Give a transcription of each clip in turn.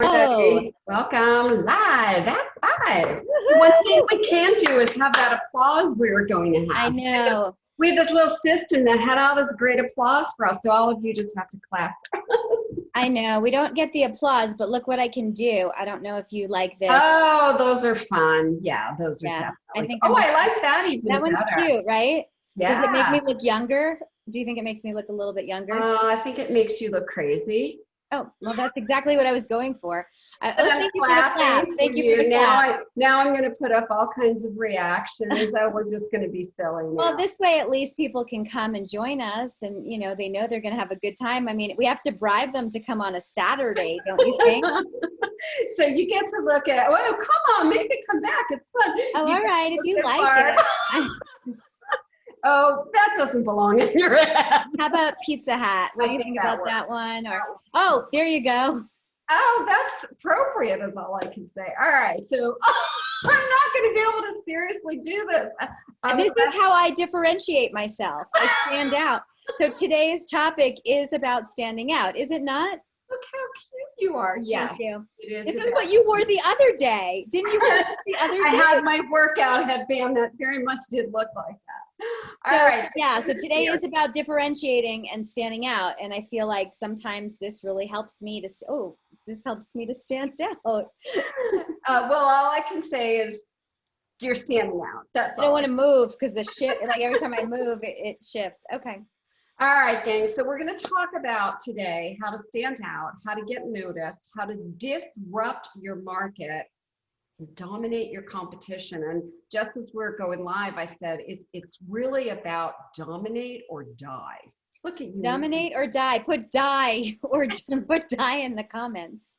Oh, Everybody, welcome live. That's live. One thing woohoo! we can do is have that applause we were going to I have. know. We had this little system that had all this great applause for us, so all of you just have to clap. I know. We don't get the applause, but look what I can do. I don't know if you like this. Oh, those are fun. Yeah, those are Yeah, I definitely. think Oh, I'm just, I like that even that one's better. cute, right? Does it make Yeah. me look younger? Do you think it makes me look a little bit younger? I think it makes you look crazy. Oh, well, that's exactly what I was going for. And Oh, I'm thank you for the clap. clapping for Thank you for the you. clap. Now I'm going to put up all kinds of reactions. Oh, we're just going to be silly Well, now. this way at least people can come and join us and, they know they're going to have a good time. I mean, we have to bribe them to come on a Saturday, don't you think? So you get to look at, well, come on, make it come back. It's fun. Oh, You all get to right, if look you at like our- it. Oh, that doesn't belong in your head. How about Pizza Hut? What do you think about that one? Or oh, there you go. Oh, that's appropriate is all I can say. All right. So I'm not going to be able to seriously do this. This is how I differentiate myself. I stand out. So today's topic is about standing out, is it not? Look how cute you are. Yes. Thank you. It This is is what you wore the other day. Didn't you wear it the other I day? had my workout headband that very much did look like that. So, All right. yeah, so today is about differentiating and standing out. And I feel like sometimes this really helps me to, this helps me to stand out. Well, all I can say is you're standing out. That's I don't all. want to move because the shit, like every time I move, it shifts. Okay. All right, gang. So we're going to talk about today how to stand out, how to get noticed, how to disrupt your market, dominate your competition. And just as we're going live, I said it's really about dominate or die. Look at you. Dominate or die. Put die or put die in the comments.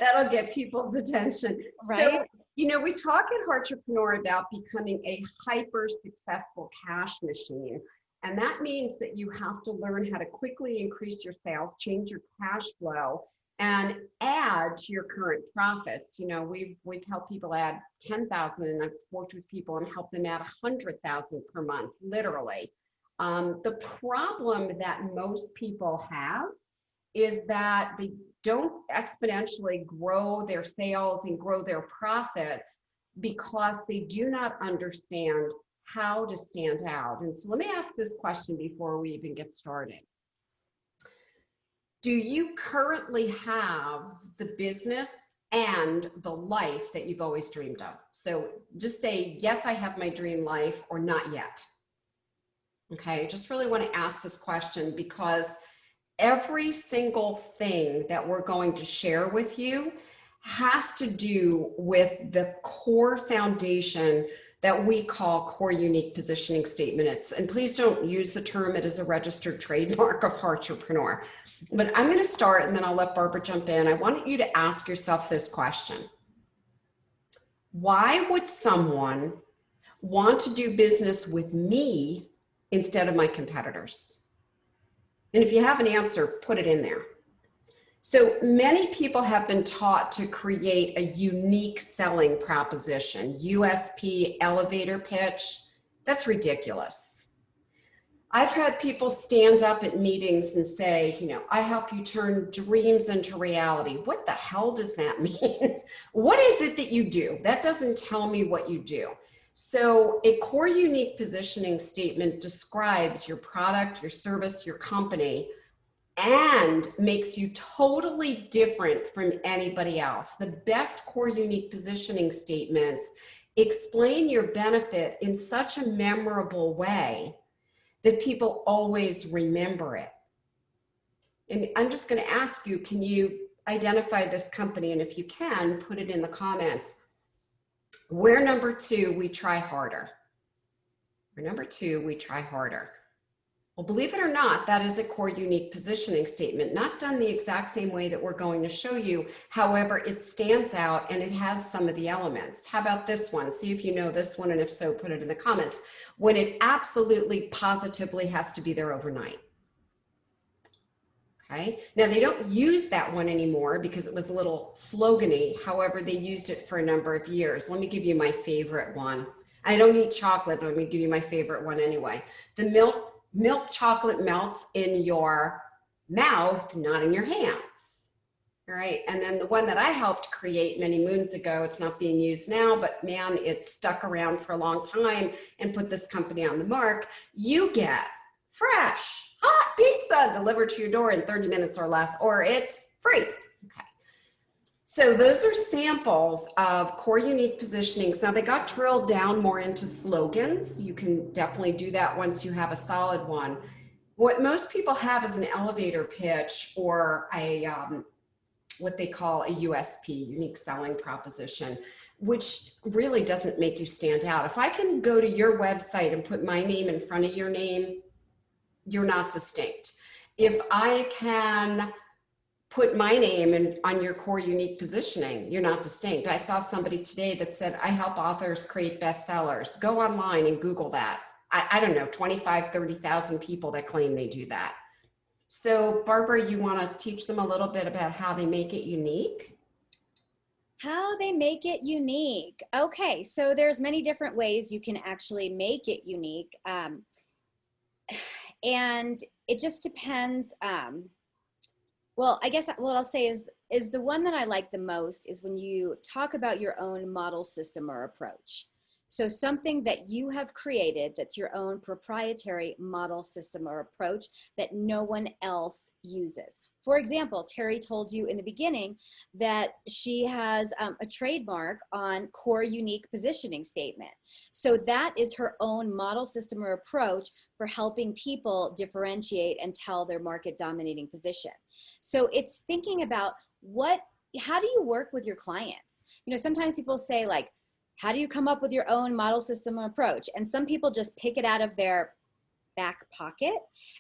That'll get people's attention. Right? So, we talk at Heartrepreneur about becoming a hyper successful cash machine. And that means that you have to learn how to quickly increase your sales, change your cash flow, and add to your current profits. We've helped people add 10,000, and I've worked with people and helped them add 100,000 per month, literally. The problem that most people have is that they don't exponentially grow their sales and grow their profits because they do not understand how to stand out. And so let me ask this question before we even get started. Do you currently have the business and the life that you've always dreamed of? So just say, yes, I have my dream life, or not yet. Okay, I just really want to ask this question because every single thing that we're going to share with you has to do with the core foundation that we call core unique positioning statements. And please don't use the term, it is a registered trademark of Heartrepreneur. But I'm going to start and then I'll let Barbara jump in. I want you to ask yourself this question. Why would someone want to do business with me instead of my competitors? And if you have an answer, put it in there. So many people have been taught to create a unique selling proposition, USP, elevator pitch. That's ridiculous. I've had people stand up at meetings and say, I help you turn dreams into reality. What the hell does that mean? What is it that you do? That doesn't tell me what you do. So a core unique positioning statement describes your product, your service, your company, and makes you totally different from anybody else. The best core unique positioning statements explain your benefit in such a memorable way that people always remember it. And I'm just going to ask you, can you identify this company? And if you can, put it in the comments. We're number 2, we try harder. We're number 2, we try harder. Well, believe it or not, that is a core unique positioning statement, not done the exact same way that we're going to show you. However, it stands out and it has some of the elements. How about this one? See if you know this one, and if so, put it in the comments. When it absolutely positively has to be there overnight. Okay. Now they don't use that one anymore because it was a little slogan-y. However, they used it for a number of years. Let me give you my favorite one. I don't eat chocolate, but I'm going to give you my favorite one anyway. The milk chocolate melts in your mouth, not in your hands. All right. And then the one that I helped create many moons ago, it's not being used now, but man, it's stuck around for a long time and put this company on the mark. You get fresh, hot pizza delivered to your door in 30 minutes or less, or it's free. Okay. So those are samples of core unique positionings. Now they got drilled down more into slogans. You can definitely do that once you have a solid one. What most people have is an elevator pitch or a what they call a USP, unique selling proposition, which really doesn't make you stand out. If I can go to your website and put my name in front of your name, you're not distinct. If I can put my name on your core unique positioning, you're not distinct. I saw somebody today that said, I help authors create bestsellers. Go online and Google that. I don't know, 25, 30,000 people that claim they do that. So Barbara, you want to teach them a little bit about how they make it unique? How they make it unique. Okay, so there's many different ways you can actually make it unique. And it just depends. Well, I guess what I'll say is the one that I like the most is when you talk about your own model system or approach. So something that you have created that's your own proprietary model system or approach that no one else uses. For example, Terry told you in the beginning that she has a trademark on core unique positioning statement. So that is her own model system or approach for helping people differentiate and tell their market dominating position. So it's thinking about how do you work with your clients? You know, sometimes people say like, how do you come up with your own model system approach? And some people just pick it out of their back pocket,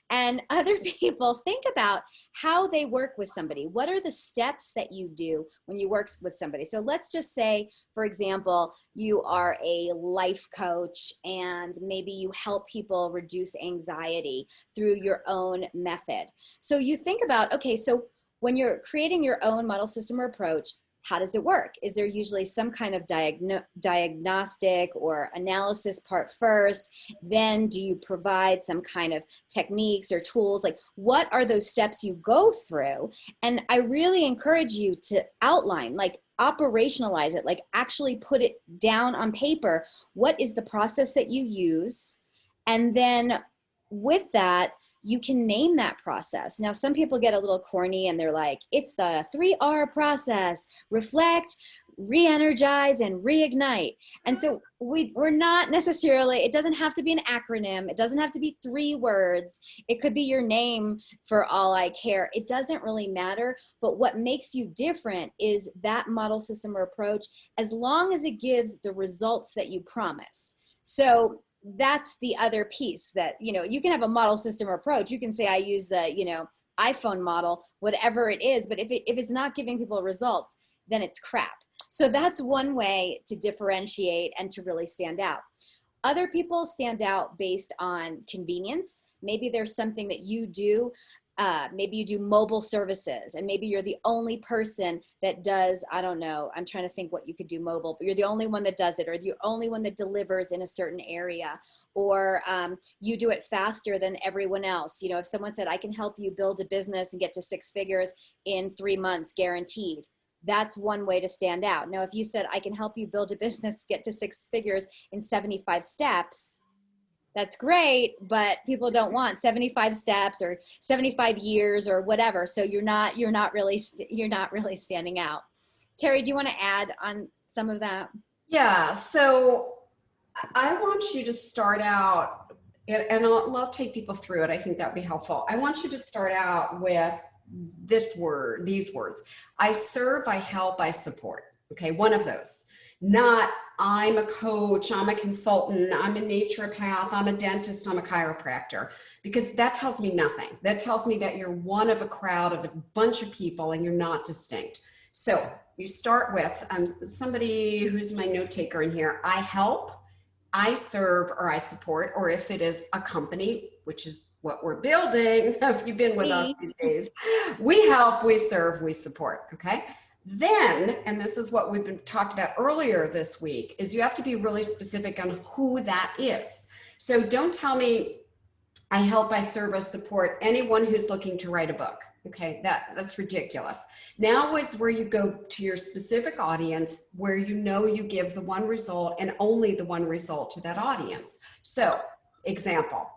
and other people think about how they work with somebody. What are the steps that you do when you work with somebody? So let's just say, for example, you are a life coach and maybe you help people reduce anxiety through your own method. So you think about, okay, so when you're creating your own model system or approach, how does it work? Is there usually some kind of diagnostic or analysis part first? Then do you provide some kind of techniques or tools? Like, what are those steps you go through? And I really encourage you to outline, like operationalize it, like actually put it down on paper. What is the process that you use? And then with that, you can name that process. Now, some people get a little corny and they're like, it's the 3R process: reflect, re-energize, and reignite. And so we're not necessarily, it doesn't have to be an acronym. It doesn't have to be 3 words. It could be your name for all I care. It doesn't really matter. But what makes you different is that model system or approach, as long as it gives the results that you promise. So that's the other piece that, you know, you can have a model system or approach. You can say, I use the, you know, iPhone model, whatever it is, but if it's not giving people results, then it's crap. So that's one way to differentiate and to really stand out. Other people stand out based on convenience. Maybe there's something that you do. Maybe you do mobile services, and maybe you're the only person that does, I don't know, I'm trying to think what you could do mobile, but you're the only one that does it, or the only one that delivers in a certain area, or you do it faster than everyone else. You know, if someone said, I can help you build a business and get to 6 figures in 3 months, guaranteed. That's one way to stand out. Now, if you said, I can help you build a business, get to 6 figures in 75 steps, that's great, but people don't want 75 steps or 75 years or whatever. So you're not really standing out. Terry, do you want to add on some of that? Yeah. So I want you to start out, and I'll take people through it. I think that'd be helpful. I want you to start out with these words: I serve, I help, I support. Okay. One of those. Not I'm a coach, I'm a consultant, I'm a naturopath, I'm a dentist, I'm a chiropractor, because that tells me nothing. That tells me that you're one of a crowd of a bunch of people and you're not distinct. So you start with somebody who's my note taker in here. I help, I serve, or I support, or if it is a company, which is what we're building, if you've been with us these days, we help, we serve, we support. Okay. Then, and this is what we've been talked about earlier this week, is you have to be really specific on who that is. So don't tell me I help, I serve, I support anyone who's looking to write a book. Okay, that's ridiculous. Now it's where you go to your specific audience where you know you give the one result and only the one result to that audience. So, example,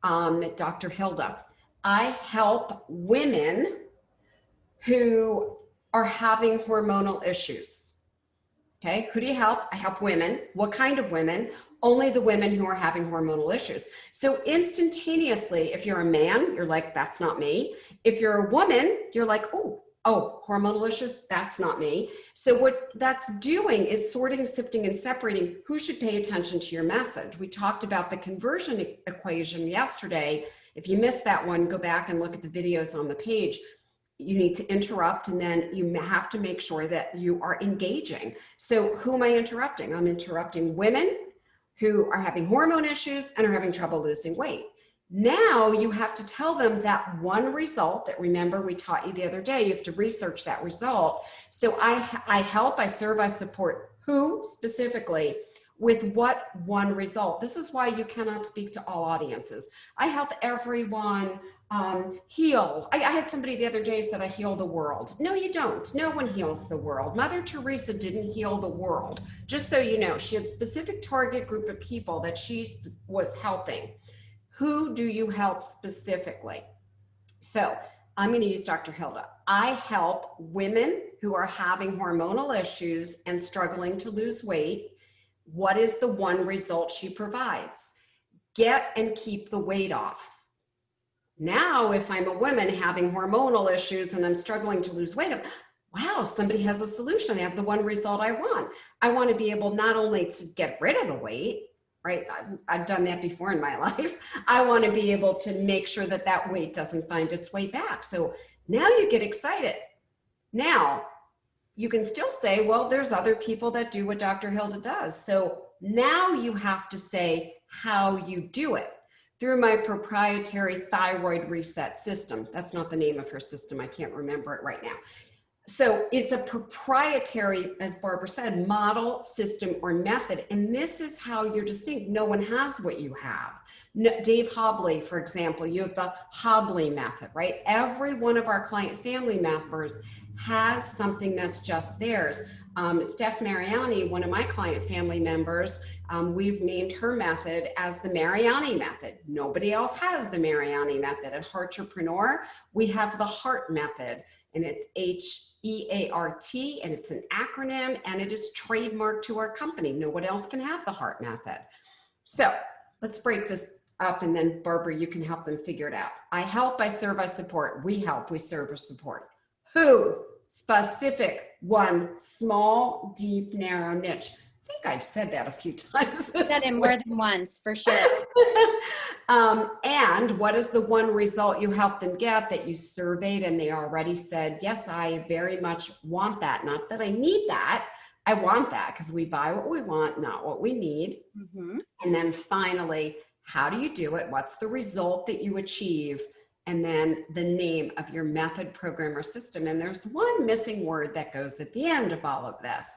Dr. Hilda, I help women who are having hormonal issues. Okay, who do you help? I help women. What kind of women? Only the women who are having hormonal issues. So instantaneously, if you're a man, you're like, that's not me. If you're a woman, you're like, oh, hormonal issues, that's not me. So what that's doing is sorting, sifting, and separating who should pay attention to your message. We talked about the conversion equation yesterday. If you missed that one, go back and look at the videos on the page. You need to interrupt, and then you have to make sure that you are engaging. So who am I interrupting? I'm interrupting women who are having hormone issues and are having trouble losing weight. Now you have to tell them that one result that, remember, we taught you the other day, you have to research that result. So I help, I serve, I support who specifically with what one result. This is why you cannot speak to all audiences. I help everyone heal. I had somebody the other day said, I heal the world. No, you don't. No one heals the world. Mother Teresa didn't heal the world. Just so you know, she had a specific target group of people that she was helping. Who do you help specifically? So I'm going to use Dr. Hilda. I help women who are having hormonal issues and struggling to lose weight. What is the one result she provides? Get and keep the weight off. Now, if I'm a woman having hormonal issues and I'm struggling to lose weight, wow, somebody has a solution. They have the one result I want. I want to be able not only to get rid of the weight, right? I've done that before in my life. I want to be able to make sure that that weight doesn't find its way back. So now you get excited. Now, you can still say, well, there's other people that do what Dr. Hilda does. So now you have to say how you do it through my proprietary thyroid reset system. That's not the name of her system. I can't remember it right now. So it's a proprietary, as Barbara said, model, system, or method. And this is how you're distinct. No one has what you have. No, Dave Hobley, for example, you have the Hobley method, right? Every one of our client family members has something that's just theirs. Steph Mariani, one of my client family members, we've named her method as the Mariani method. Nobody else has the Mariani method. At Heartrepreneur, we have the Heart method, and it's HEART, and it's an acronym, and it is trademarked to our company. Nobody else can have the Heart method. So let's break this up, and then Barbara, you can help them figure it out. I help, I serve, I support. We help, we serve, or support. Who? Specific, one, small, deep, narrow niche. I think I've said that a few times. Said it more than once, for sure. And what is the one result you helped them get that you surveyed and they already said, yes, I very much want that. Not that I need that. I want that, because we buy what we want, not what we need. Mm-hmm. And then finally, how do you do it? What's the result that you achieve? And then the name of your method, program, or system. And there's one missing word that goes at the end of all of this.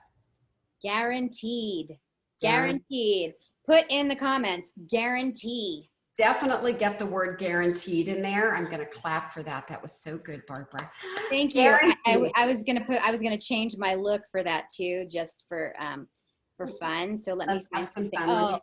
Guaranteed. Guaranteed. Put in the comments, guarantee. Definitely get the word guaranteed in there. I'm going to clap for that. That was so good, Barbara. Thank you. I was going to change my look for that too, just for fun. So let me find something. Oh,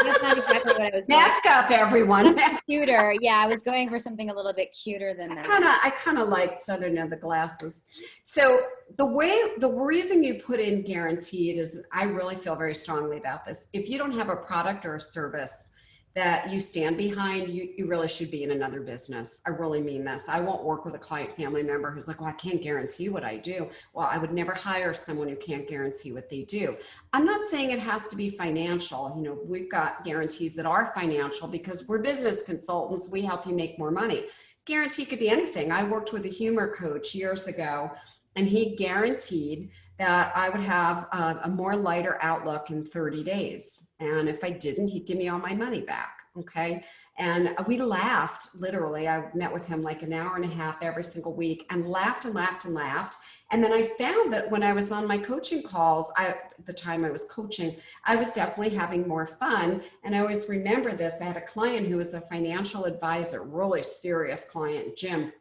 that's not exactly what I was mask up, everyone. Cuter. Yeah, I was going for something a little bit cuter than that. I kind of liked, I don't know, the glasses. So the reason you put in guaranteed is, I really feel very strongly about this. If you don't have a product or a service that you stand behind, you really should be in another business. I really mean this. I won't work with a client family member who's like, well, I can't guarantee what I do. Well, I would never hire someone who can't guarantee what they do. I'm not saying it has to be financial. You know, we've got guarantees that are financial because we're business consultants. We help you make more money. Guarantee could be anything. I worked with a humor coach years ago, and he guaranteed that I would have a more lighter outlook in 30 days. And if I didn't, he'd give me all my money back. Okay. And we laughed, literally. I met with him like an hour and a half every single week, and laughed and laughed and laughed. And then I found that when I was on my coaching calls, at the time I was coaching, I was definitely having more fun. And I always remember this. I had a client who was a financial advisor, really serious client, Jim.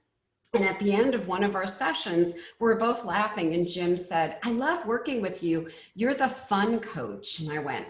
And at the end of one of our sessions, we were both laughing, and Jim said, I love working with you. You're the fun coach. And I went,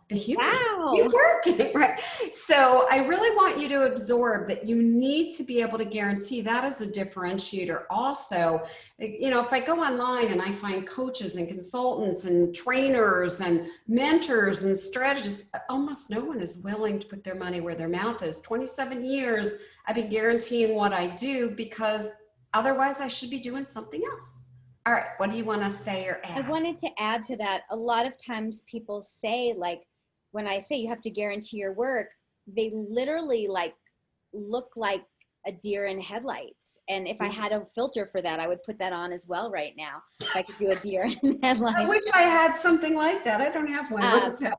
the humor Wow. is working, right? So I really want you to absorb that you need to be able to guarantee that as a differentiator. Also, you know, if I go online and I find coaches and consultants and trainers and mentors and strategists, almost no one is willing to put their money where their mouth is. 27 years, I've been guaranteeing what I do because otherwise I should be doing something else. All right, what do you want to say or add? I wanted to add to that. A lot of times people say, like, when I say you have to guarantee your work, they literally like look like a deer in headlights. And if I had a filter for that, I would put that on as well right now. If I could do a deer in headlights. I wish I had something like that. I don't have one.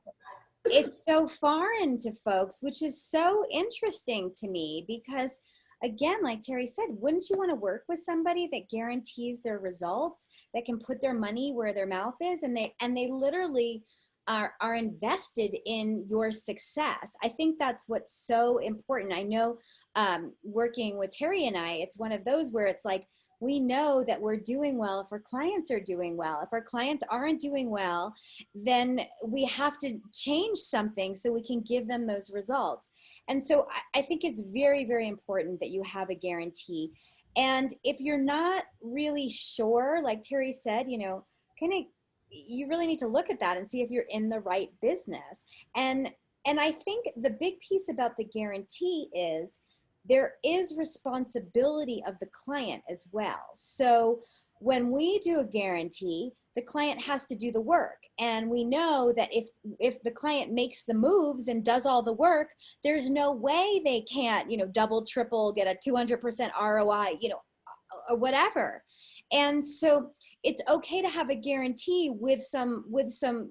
It's so foreign to folks, which is so interesting to me because, again, like Terry said, wouldn't you want to work with somebody that guarantees their results, that can put their money where their mouth is, and they literally are invested in your success? I think that's what's so important. I know working with Terry and I, it's one of those where it's like, we know that we're doing well if our clients are doing well. If our clients aren't doing well, then we have to change something so we can give them those results. And so I think it's very, very important that you have a guarantee. And if you're not really sure, like Terry said, you know, kind of, you really need to look at that and see if you're in the right business. And I think the big piece about the guarantee is there is responsibility of the client as well. So when we do a guarantee, the client has to do the work. And we know that if the client makes the moves and does all the work, there's no way they can't, you know, double, triple, get a 200% ROI, you know, or whatever. And so it's okay to have a guarantee with some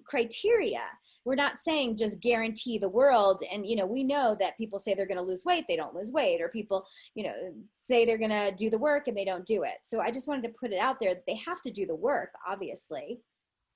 criteria. We're not saying just guarantee the world. And, you know, we know that people say they're going to lose weight, they don't lose weight, or people, you know, say they're going to do the work and they don't do it. So I just wanted to put it out there that they have to do the work, obviously.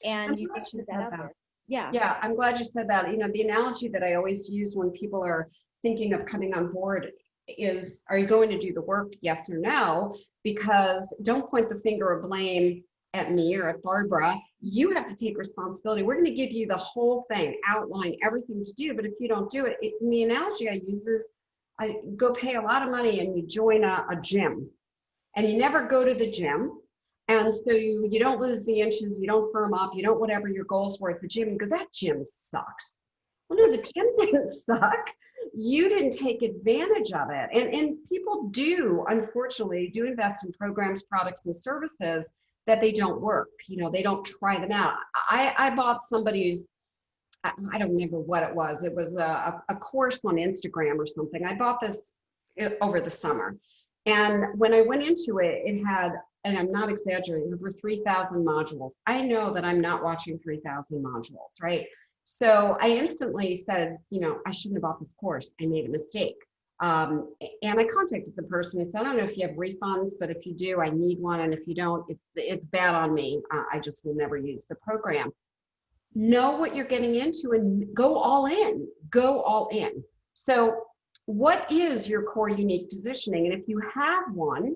And you just put that out there. Yeah. Yeah, I'm glad you said that. You know, the analogy that I always use when people are thinking of coming on board is, are you going to do the work? Yes or no? Because don't point the finger of blame at me or at Barbara. You have to take responsibility. We're going to give you the whole thing, outline everything to do. But if you don't do it, and the analogy I use is, I go pay a lot of money and you join a gym and you never go to the gym. And so you don't lose the inches, you don't firm up, you don't whatever your goals were at the gym. You go, that gym sucks. Well, no, the gym didn't suck. You didn't take advantage of it. And people do, unfortunately, do invest in programs, products, and services that they don't work. You know, they don't try them out. I bought somebody's, I don't remember what it was. It was a course on Instagram or something. I bought this over the summer. And when I went into it, it had, and I'm not exaggerating, over 3,000 modules. I know that I'm not watching 3,000 modules, right? So I instantly said, you know, I shouldn't have bought this course. I made a mistake. And I contacted the person. I said, I don't know if you have refunds, but if you do, I need one. And if you don't, it's bad on me. I just will never use the program. Know what you're getting into and go all in. Go all in. So what is your core unique positioning? And if you have one,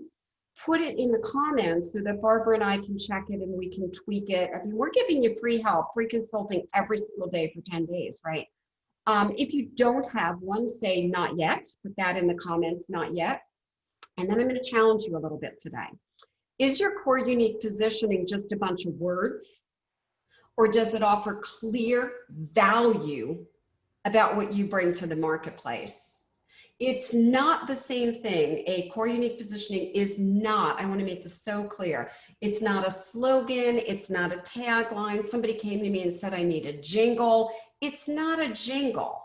put it in the comments so that Barbara and I can check it and we can tweak it. I mean, we're giving you free help, free consulting every single day for 10 days, right? If you don't have one, say not yet. Put that in the comments, not yet. And then I'm going to challenge you a little bit today. Is your core unique positioning just a bunch of words? Or does it offer clear value about what you bring to the marketplace? It's not the same thing. A core unique positioning is not, I want to make this so clear. It's not a slogan. It's not a tagline. Somebody came to me and said, I need a jingle. It's not a jingle.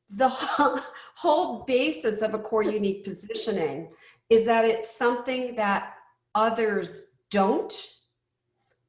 The whole basis of a core unique positioning is that it's something that others don't,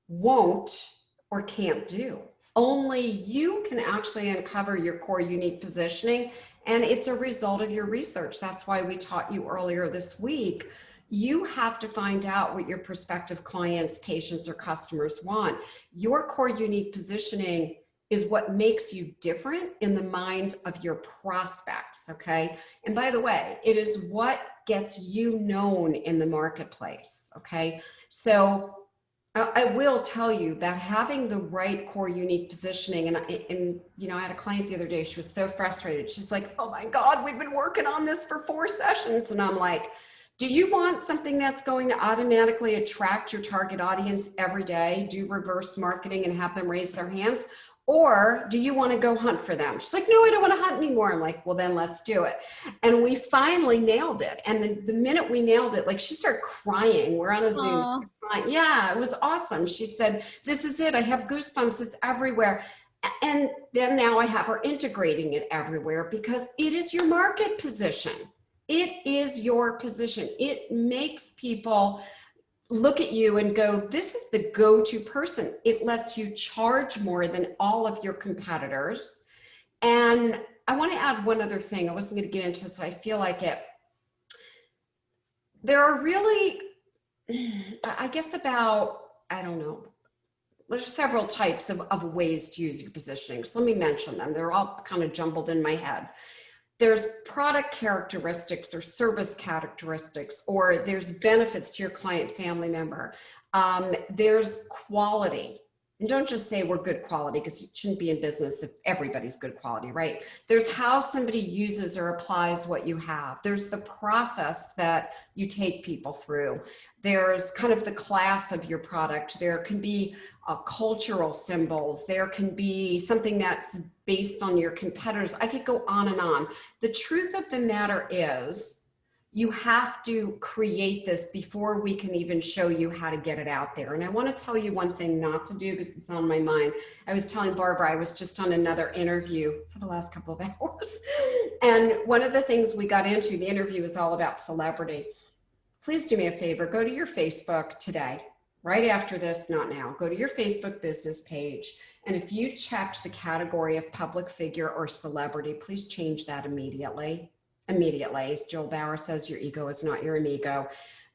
won't, or can't do. Only you can actually uncover your core unique positioning, and it's a result of your research. That's why we taught you earlier this week. You have to find out what your prospective clients, patients, or customers want. Your core unique positioning is what makes you different in the mind of your prospects, okay? And by the way, it is what gets you known in the marketplace. Okay. So I will tell you that having the right core unique positioning, and you know, I had a client the other day, she was so frustrated. She's like, oh my God, we've been working on this for 4 sessions. And I'm like, do you want something that's going to automatically attract your target audience every day, do reverse marketing and have them raise their hands? Or do you want to go hunt for them? She's like, no, I don't want to hunt anymore. I'm like, well, then let's do it. And we finally nailed it. And the minute we nailed it, like she started crying. We're on a Zoom. Aw. Yeah, it was awesome. She said, this is it. I have goosebumps. It's everywhere. And then now I have her integrating it everywhere because it is your market position. It is your position. It makes people look at you and go, this is the go-to person. It lets you charge more than all of your competitors. And I want to add one other thing. I wasn't going to get into this, but I feel like it. There are really, I guess about, I don't know, there's several types of ways to use your positioning. So let me mention them. They're all kind of jumbled in my head. There's product characteristics or service characteristics, or there's benefits to your client family member. There's quality. And don't just say we're good quality, because you shouldn't be in business if everybody's good quality, right? There's how somebody uses or applies what you have. There's the process that you take people through. There's kind of the class of your product. There can be cultural symbols. There can be something that's based on your competitors. I could go on and on. The truth of the matter is, you have to create this before we can even show you how to get it out there. And I want to tell you one thing not to do, because it's on my mind. I was telling Barbara, I was just on another interview for the last couple of hours. And one of the things we got into, the interview was all about celebrity. Please do me a favor, go to your Facebook today, right after this, not now. Go to your Facebook business page. And if you checked the category of public figure or celebrity, please change that immediately. Immediately. As Joel Bauer says, your ego is not your amigo.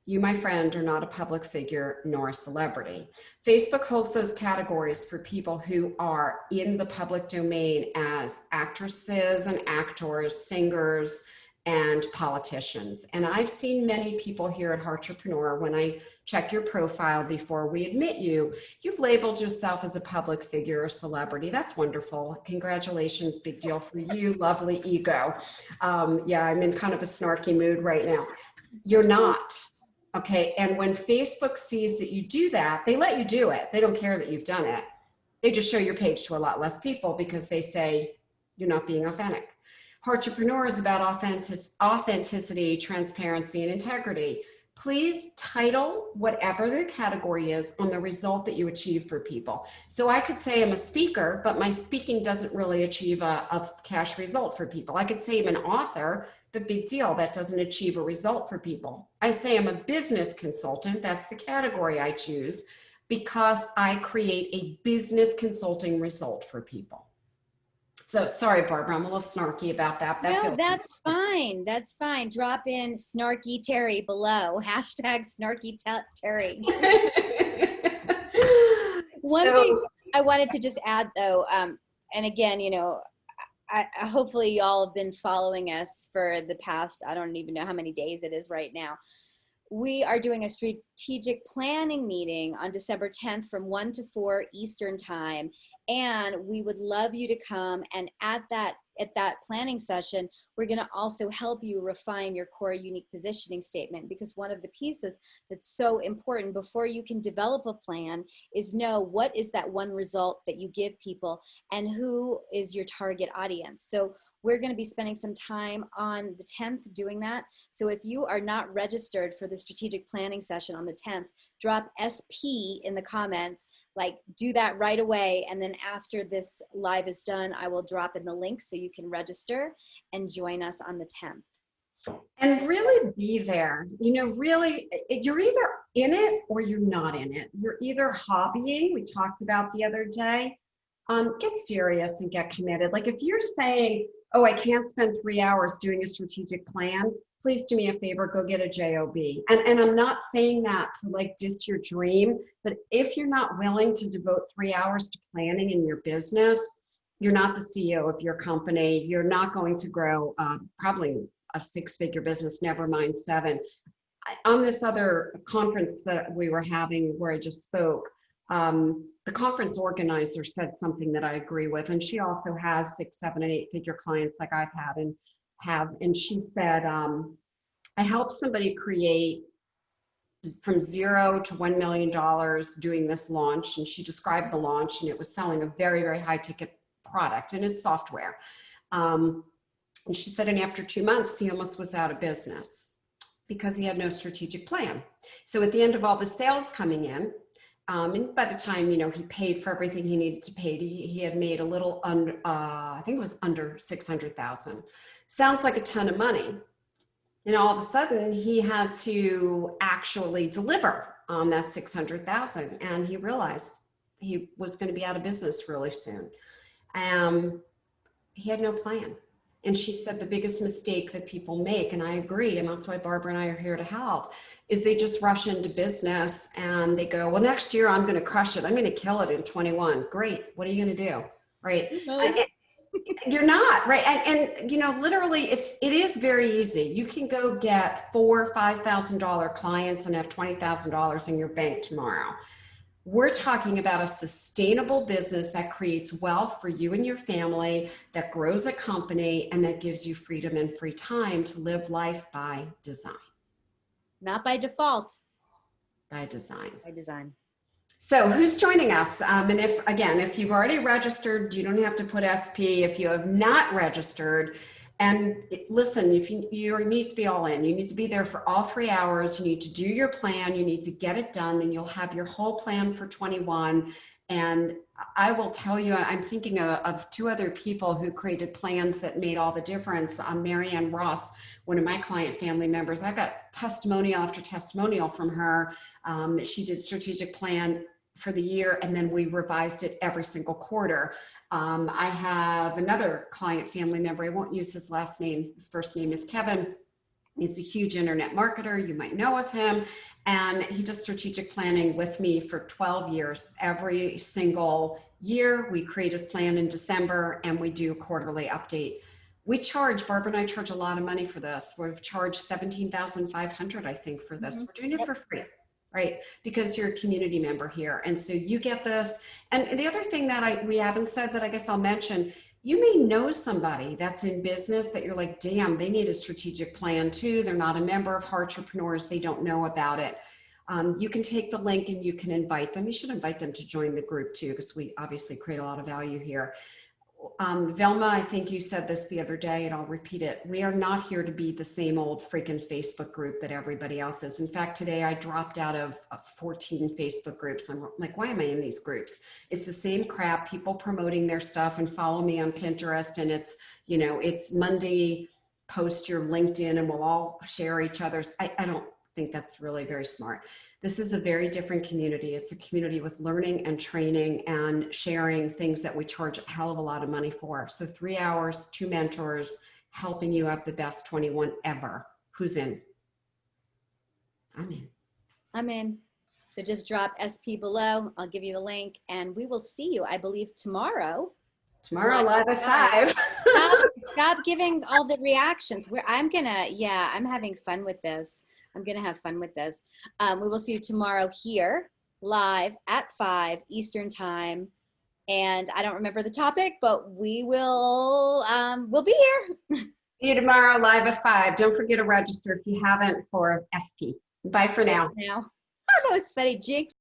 You, my friend, are not a public figure nor a celebrity. Facebook holds those categories for people who are in the public domain as actresses and actors, singers, and politicians. And I've seen many people here at Heartrepreneur, when I check your profile before we admit you, you've labeled yourself as a public figure or celebrity. That's wonderful. Congratulations, big deal for you, lovely ego. Yeah, I'm in kind of a snarky mood right now. You're not, okay? And when Facebook sees that you do that, they let you do it. They don't care that you've done it. They just show your page to a lot less people because they say you're not being authentic. Heartrepreneur is about authenticity, transparency, and integrity. Please title whatever the category is on the result that you achieve for people. So I could say I'm a speaker, but my speaking doesn't really achieve a cash result for people. I could say I'm an author, but big deal, that doesn't achieve a result for people. I say I'm a business consultant, that's the category I choose, because I create a business consulting result for people. So sorry, Barbara, I'm a little snarky about that. No, that's fine. That's fine. Drop in Snarky Terry below. Hashtag Snarky Terry. One thing I wanted to just add though, and again, you know, I hopefully y'all have been following us for the past, I don't even know how many days it is right now. We are doing a strategic planning meeting on December 10th from 1 to 4 Eastern time. And we would love you to come, and at that planning session, we're going to also help you refine your core unique positioning statement, because one of the pieces that's so important before you can develop a plan is know what is that one result that you give people and who is your target audience. So we're going to be spending some time on the 10th doing that. So if you are not registered for the strategic planning session on the 10th, drop SP in the comments, like do that right away. And then after this live is done, I will drop in the link so you can register and join us on the 10th. And really be there. You know, really, you're either in it or you're not in it. You're either hobbying, we talked about the other day, get serious and get committed. Like if you're saying, oh, I can't spend 3 hours doing a strategic plan, please do me a favor, go get a job. And I'm not saying that to like diss your dream, but if you're not willing to devote 3 hours to planning in your business, you're not the CEO of your company. You're not going to grow probably a six-figure business, never mind seven. On this other conference that we were having where I just spoke, the conference organizer said something that I agree with, and she also has 6, 7, and 8-figure clients like I've had and have. And she said, I help somebody create from $0 to $1 million doing this launch. And she described the launch, and it was selling a very, very high ticket product, and it's software. And she said, and after 2 months, he almost was out of business because he had no strategic plan. So at the end of all the sales coming in, and by the time, you know, he paid for everything he needed to pay, he had made a little under, I think it was under 600,000. Sounds like a ton of money. And all of a sudden he had to actually deliver on that 600,000. And he realized he was going to be out of business really soon. He had no plan. And she said the biggest mistake that people make, and I agree, and that's why Barbara and I are here to help, is they just rush into business and they go, well, next year I'm going to crush it. I'm going to kill it in 21. Great. What are you going to do? Right. You're not, right. And you know, literally it is very easy. You can go get $4,000 or $5,000 clients and have $20,000 in your bank tomorrow. We're talking about a sustainable business that creates wealth for you and your family, that grows a company, and that gives you freedom and free time to live life by design. Not by default. By design. By design. So who's joining us? And if you've already registered, you don't have to put SP. If you have not registered, and listen, if you need to be all in, you need to be there for all 3 hours. You need to do your plan. You need to get it done. Then you'll have your whole plan for 21. And I will tell you, I'm thinking of 2 other people who created plans that made all the difference. Marianne Ross, one of my client family members, I got testimonial after testimonial from her. She did strategic plan for the year, and then we revised it every single quarter. I have another client family member. I won't use his last name. His first name is Kevin. He's a huge internet marketer. You might know of him. And he does strategic planning with me for 12 years. Every single year, we create his plan in December and we do a quarterly update. We charge, Barbara and I charge a lot of money for this. We've charged $17,500, I think, for this. We're doing it for free, right? Because you're a community member here. And so you get this. And the other thing that we haven't said that I guess I'll mention, you may know somebody that's in business that you're like, damn, they need a strategic plan too. They're not a member of Heartrepreneurs. They don't know about it. You can take the link and you can invite them. You should invite them to join the group too, because we obviously create a lot of value here. Velma, I think you said this the other day, and I'll repeat it. We are not here to be the same old freaking Facebook group that everybody else is. In fact, today I dropped out of 14 Facebook groups. I'm like, why am I in these groups? It's the same crap, people promoting their stuff, and follow me on Pinterest. And it's, you know, it's Monday, post your LinkedIn and we'll all share each other's. I don't think that's really very smart. This is a very different community. It's a community with learning and training and sharing things that we charge a hell of a lot of money for. So 3 hours, 2 mentors, helping you have the best 21 ever. Who's in? I'm in. I'm in. So just drop SP below. I'll give you the link and we will see you, I believe, tomorrow. Tomorrow live at 5. Stop giving all the reactions. I'm having fun with this. I'm going to have fun with this. We will see you tomorrow here, live at 5 Eastern time. And I don't remember the topic, but we'll be here. See you tomorrow, live at 5. Don't forget to register if you haven't for SP. Bye for now. Oh, that was funny, Jinx.